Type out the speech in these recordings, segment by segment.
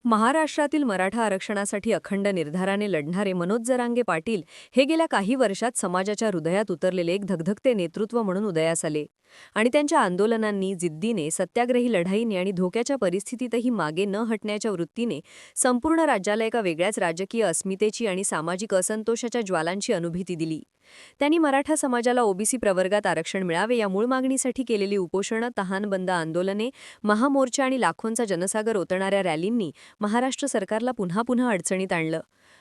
महाराष्ट्रातील मराठा आरक्षणासाठी अखंड निर्धाराने लढणारे मनोज जरांगे पाटील हे गेल्या काही वर्षात समाजाच्या हृदयात उतरलेले एक धगधगते नेतृत्व म्हणून उदयास आले आणि त्यांच्या आंदोलनांनी, जिद्दीने, सत्याग्रही लढाईने आणि धोक्याच्या परिस्थितीतही मागे न हटण्याच्या वृत्तीने संपूर्ण राज्याला एका वेगळ्याच राजकीय अस्मितेची आणि सामाजिक असंतोषाच्या ज्वालांची अनुभूती दिली. त्यांनी मराठा समाजाला ओबीसी प्रवर्गात आरक्षण मिळावे या मूळ मागणीसाठी केलेली उपोषणं, तहानबंद आंदोलने, महामोर्चा आणि लाखोंचा जनसागर ओतणाऱ्या रॅलींनी महाराष्ट्र सरकारला पुन्हा पुन्हा अडचणीत आणलं.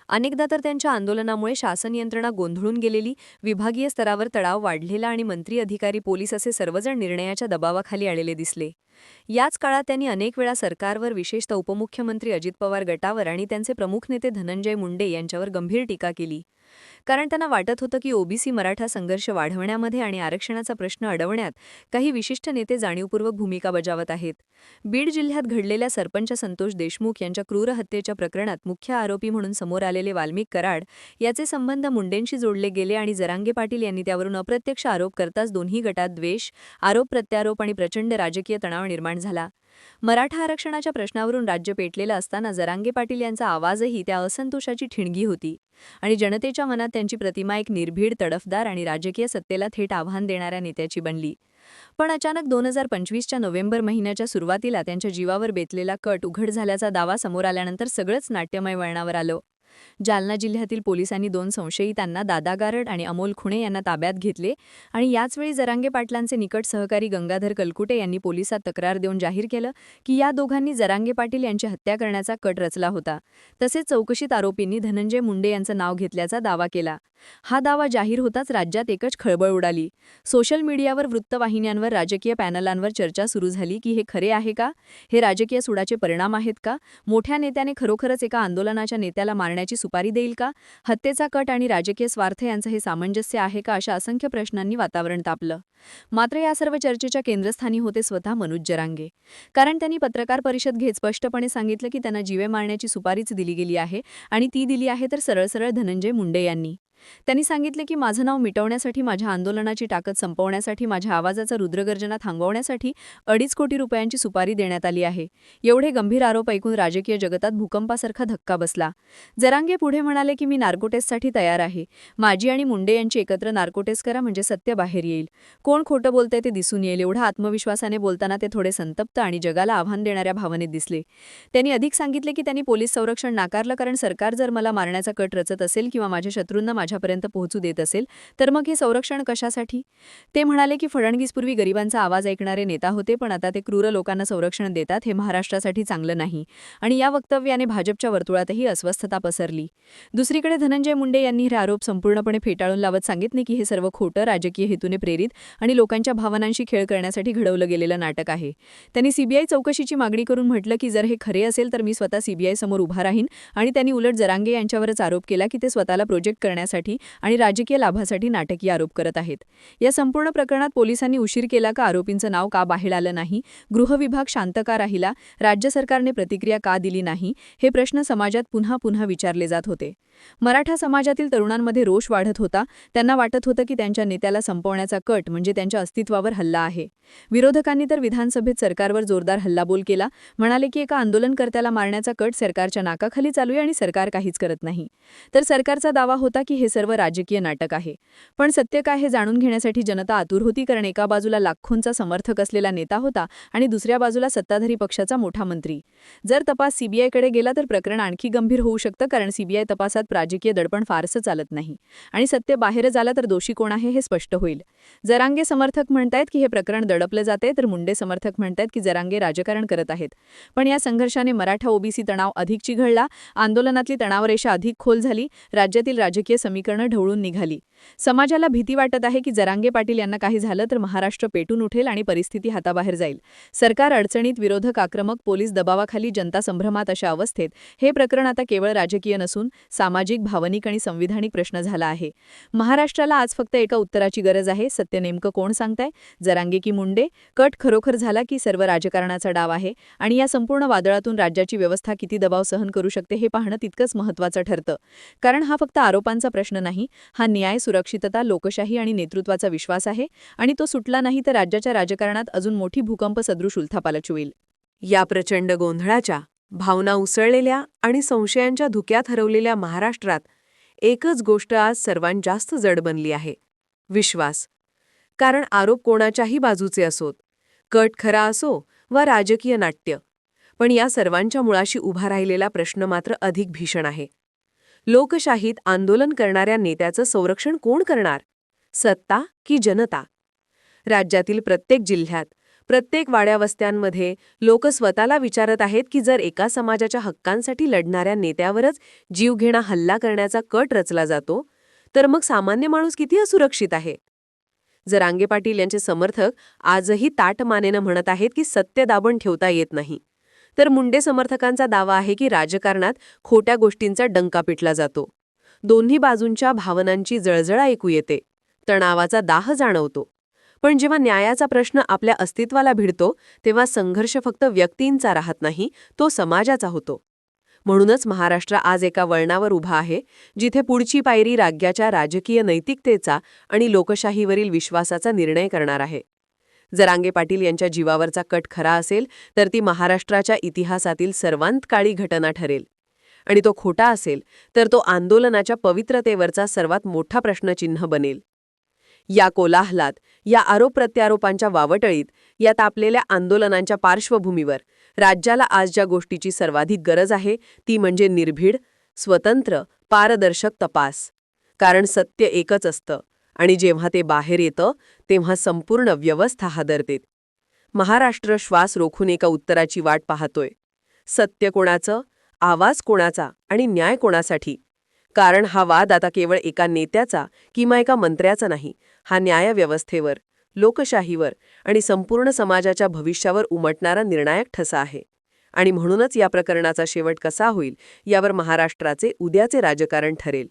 अनेकदा तर त्यांच्या आंदोलनामुळे शासन यंत्रणा गोंधळून गेलेली, विभागीय स्तरावर तणाव वाढलेला आणि मंत्री, अधिकारी, पोलीस असे सर्वजण निर्णयाच्या दबावाखाली आलेले दिसले. याच काळात त्यांनी अनेक वेळा सरकारवर, विशेषतः उपमुख्यमंत्री अजित पवार गटावर आणि त्यांचे प्रमुख नेते धनंजय मुंडे यांच्यावर गंभीर टीका केली. कारण त्यांना वाटत होतं की ओबीसी मराठा संघर्ष वाढवण्यामध्ये आणि आरक्षणाचा प्रश्न अडवण्यात काही विशिष्ट नेते जाणीवपूर्वक भूमिका बजावत आहेत. बीड जिल्ह्यात घडलेल्या सरपंच संतोष देशमुख यांच्या क्रूर हत्येच्या प्रकरणात मुख्य आरोपी म्हणून समोर आलेले वाल्मिक कराड याचे संबंध मुंडेंशी जोडले गेले आणि जरांगे पाटील यांनी त्यावरून अप्रत्यक्ष आरोप करताच दोन्ही गटात द्वेष, आरोप प्रत्यारोप आणि प्रचंड राजकीय तणाव निर्माण झाला. मराठा आरक्षणाच्या प्रश्नावरून राज्य पेटलेलं असताना जरांगे पाटील यांचा आवाजही त्या असंतोषाची ठिणगी होती आणि जनतेच्या मनात त्यांची प्रतिमा एक निर्भीड, तडफदार आणि राजकीय सत्तेला थेट आव्हान देणाऱ्या नेत्याची बनली. पण अचानक 2025च्या नोव्हेंबर महिन्याच्या सुरुवातीला त्यांच्या जीवावर बेतलेला कट उघड झाल्याचा दावा समोर आल्यानंतर सगळंच नाट्यमय वळणावर आलं. जालना जिल्ह्यातील पोलिसांनी 2 संशयितांना, दादा गारड आणि अमोल खुणे यांना ताब्यात घेतले आणि याचवेळी जरांगे पाटलांचे निकट सहकारी गंगाधर कलकुटे यांनी पोलिसात तक्रार देऊन जाहीर केलं की या दोघांनी जरांगे पाटील यांची हत्या करण्याचा कट रचला होता. तसेच चौकशीत आरोपींनी धनंजय मुंडे यांचं नाव घेतल्याचा दावा केला. हा दावा जाहीर होताच राज्यात एकच खळबळ उडाली. सोशल मीडियावर, वृत्तवाहिन्यांवर, राजकीय पॅनलांवर चर्चा सुरू झाली की हे खरे आहे का? हे राजकीय सुडाचे परिणाम आहेत का? मोठ्या नेत्याने खरोखरच एका आंदोलनाच्या नेत्याला मारण्याची सुपारी देईल का? हत्येचा कट आणि राजकीय स्वार्थ यांचं हे सामंजस्य आहे का? अशा असंख्य प्रश्नांनी वातावरण तापलं. मात्र या सर्व चर्चेच्या केंद्रस्थानी होते स्वतः मनोज जरांगे. कारण त्यांनी पत्रकार परिषद घेत स्पष्टपणे सांगितलं की त्यांना जीवे मारण्याची सुपारीच दिली गेली आहे आणि ती दिली आहे तर सरळ सरळ धनंजय मुंडे यांनी. त्यांनी सांगितले की माझं नाव मिटवण्यासाठी, माझ्या आंदोलनाची ताकद संपवण्यासाठी, माझ्या आवाजाचा रुद्रगर्जना थांबवण्यासाठी 2.5 कोटी रुपयांची सुपारी देण्यात आली आहे. एवढे गंभीर आरोप ऐकून राजकीय जगतात भूकंपासारखा धक्का बसला. जरांगे पुढे म्हणाले की मी नार्कोटेस्टसाठी तयार आहे. माझी आणि मुंडे यांची एकत्र नार्कोटेस्ट करा म्हणजे सत्य बाहेर येईल. कोण खोटं बोलतंय ते दिसून येईल. एवढा आत्मविश्वासाने बोलताना ते थोडे संतप्त आणि जगाला आव्हान देणाऱ्या भावनेत दिसले. त्यांनी अधिक सांगितले की त्यांनी पोलीस संरक्षण नाकारलं कारण सरकार जर मला मारण्याचा कट रचत असेल किंवा माझ्या शत्रूंना माझ्यापर्यंत पोहोचू देत असेल तर मग हे संरक्षण कशासाठी? ते म्हणाले की फडणवीस पूर्वी गरिबांचा आवाज ऐकणारे नेता होते पण आता ते क्रूर लोकांना संरक्षण देतात. हे महाराष्ट्रासाठी चांगलं नाही आणि या वक्तव्याने भाजपच्या वर्तुळातही अस्वस्थता पसरली. दुसरीकडे धनंजय मुंडे यांनी हे आरोप संपूर्णपणे फेटाळून लावत सांगितले की हे सर्व खोटं, राजकीय हेतूने प्रेरित आणि लोकांच्या भावनांशी खेळ करण्यासाठी घडवलं गेलेलं नाटक आहे. त्यांनी सीबीआय चौकशीची मागणी करून म्हटलं की जर हे खरे असेल तर मी स्वतः सीबीआय समोर उभा राहीन आणि त्यांनी उलट जरांगे यांच्यावरच आरोप केला की ते स्वतःला प्रोजेक्ट करण्यासाठी आणि राजकीय लाभासाठी नाटकीय आरोप करत आहेत. या संपूर्ण प्रकरणात पोलिसांनी उशीर केला का? आरोपींचं नाव का बाहेर आलं नाही? गृह विभाग शांत का राहिला? राज्य सरकारने प्रतिक्रिया का दिली नाही? हे प्रश्न समाजात पुन्हा पुन्हा विचारले जात होते. मराठा समाजातील तरुणांमध्ये रोष वाढत होता. त्यांना वाटत होतं की त्यांच्या नेत्याला संपवण्याचा कट म्हणजे त्यांच्या अस्तित्वावर हल्ला आहे. विरोधकांनी तर विधानसभेत सरकारवर जोरदार हल्लाबोल केला. म्हणाले की एका आंदोलनकर्त्याला मारण्याचा कट सरकारच्या नाकाखाली चालू आहे आणि सरकार काहीच करत नाही. तर सरकारचा दावा होता की हे सर्व राजकीय नाटक आहे. पण सत्य काय हे जाणून घेण्यासाठी जनता आतुर होती कारण एका बाजूला लाखोंचा समर्थक असलेला नेता होता आणि दुसऱ्या बाजूला सत्ताधारी पक्षाचा मोठा मंत्री. जर तपास सीबीआयकडे गेला तर प्रकरण आणखी गंभीर होऊ शकतं कारण सीबीआय तपासात राजकीय दडपण फारसं चालत नाही आणि सत्य बाहेर आलं तर दोषी कोण आहे हे स्पष्ट होईल. जरांगे समर्थक म्हणतायत की हे प्रकरण दडपलं जाते तर मुंडे समर्थक म्हणतायत की जरांगे राजकारण करत आहेत. पण या संघर्षाने मराठा ओबीसी तणाव अधिक चिघळला, आंदोलनातली तणावरेषा अधिक खोल झाली, राज्यातील राजकीय समीकरणं ढवळून निघाली. समाजाला भीती वाटत आहे की जरांगे पाटील यांना काही झालं तर महाराष्ट्र पेटून उठेल आणि परिस्थिती हाताबाहेर जाईल. सरकार अडचणीत, विरोधक आक्रमक, पोलीस दबावाखाली, जनता संभ्रमात अशा अवस्थेत हे प्रकरण आता केवळ राजकीय नसून सामाजिक, भावनिक आणि संविधानिक प्रश्न झाला आहे. महाराष्ट्राला आज फक्त एका उत्तराची गरज आहे. सत्य नेमकं कोण सांगताय? जरांगे की मुंडे? कट खरोखर झाला की सर्व राजकारणाचा डाव आहे? आणि या संपूर्ण वादळातून राज्याची व्यवस्था किती दबाव सहन करू शकते हे पाहणं तितकंच महत्त्वाचं ठरतं. कारण हा फक्त आरोपांचा प्रश्न नाही, हा न्याय, सुरक्षितता, लोकशाही आणि नेतृत्वाचा विश्वास आहे आणि तो सुटला नाही तर राज्याच्या राजकारणात अजून मोठी भूकंप सदृश उलथापालट होईल. या प्रचंड गोंधळाच्या भावना उसळलेल्या आणि संशयांच्या धुक्यात हरवलेल्या महाराष्ट्रात एकच गोष्ट आज सर्वांत जास्त जड बनली आहे: विश्वास. कारण आरोप कोणाच्याही बाजूचे असोत, कट खरा असो वा राजकीय नाट्य, पण या सर्वांच्या मुळाशी उभा राहिलेला प्रश्न मात्र अधिक भीषण आहे. लोकशाहीत आंदोलन करणाऱ्या नेत्याचं संरक्षण कोण करणार? सत्ता की जनता? राज्यातील प्रत्येक जिल्ह्यात, प्रत्येक वाड्यावस्त्यांमध्ये लोक स्वतःला विचारत आहेत की जर एका समाजाच्या हक्कांसाठी लढणाऱ्या नेत्यावरच जीवघेणा हल्ला करण्याचा कट रचला जातो, तर मग सामान्य माणूस किती असुरक्षित आहे? जरांगे पाटील यांचे समर्थक आजही ताठमानेनं म्हणत आहेत की सत्य दाबून ठेवता येत नाही, तर मुंडे समर्थकांचा दावा आहे की राजकारणात खोट्या गोष्टींचा डंका पिटला जातो. दोन्ही बाजूंच्या भावनांची जळजळ ऐकू येते, तणावाचा दाह जाणवतो. पण जेव्हा न्यायाचा प्रश्न आपल्या अस्तित्वाला भिडतो, तेव्हा संघर्ष फक्त व्यक्तींचा राहत नाही, तो समाजाचा होतो. म्हणूनच महाराष्ट्र आज एका वळणावर उभा आहे, जिथे पुढची पायरी राज्याच्या राजकीय नैतिकतेचा आणि लोकशाहीवरील विश्वासाचा निर्णय करणार आहे. जरांगे पाटील यांच्या जीवावरचा कट खरा असेल तर ती महाराष्ट्राच्या इतिहासातील सर्वांत काळी घटना ठरेल, आणि तो खोटा असेल तर तो आंदोलनाच्या पवित्रतेवरचा सर्वात मोठा प्रश्नचिन्ह बनेल. या कोलाहलात, या आरोप प्रत्यारोपांच्या वावटळीत, या तापलेल्या आंदोलनांच्या पार्श्वभूमीवर राज्याला आज ज्या गोष्टीची सर्वाधिक गरज आहे ती म्हणजे निर्भीड, स्वतंत्र, पारदर्शक तपास. कारण सत्य एकच असतं, आणि जेव्हा ते बाहेर येतं तेव्हा संपूर्ण व्यवस्था हादरते. महाराष्ट्र श्वास रोखून एका उत्तराची वाट पाहतोय. सत्य कोणाचं, आवाज कोणाचा आणि न्याय कोणासाठी? कारण हा वाद आता केवळ एका नेत्याचा किंवा एका मंत्र्याचा नाही, हा न्यायव्यवस्थेवर, लोकशाहीवर आणि संपूर्ण समाजाच्या भविष्यावर उमटणारा निर्णायक ठसा आहे. आणि म्हणूनच या प्रकरणाचा शेवट कसा होईल यावर महाराष्ट्राचे उद्याचे राजकारण ठरेल.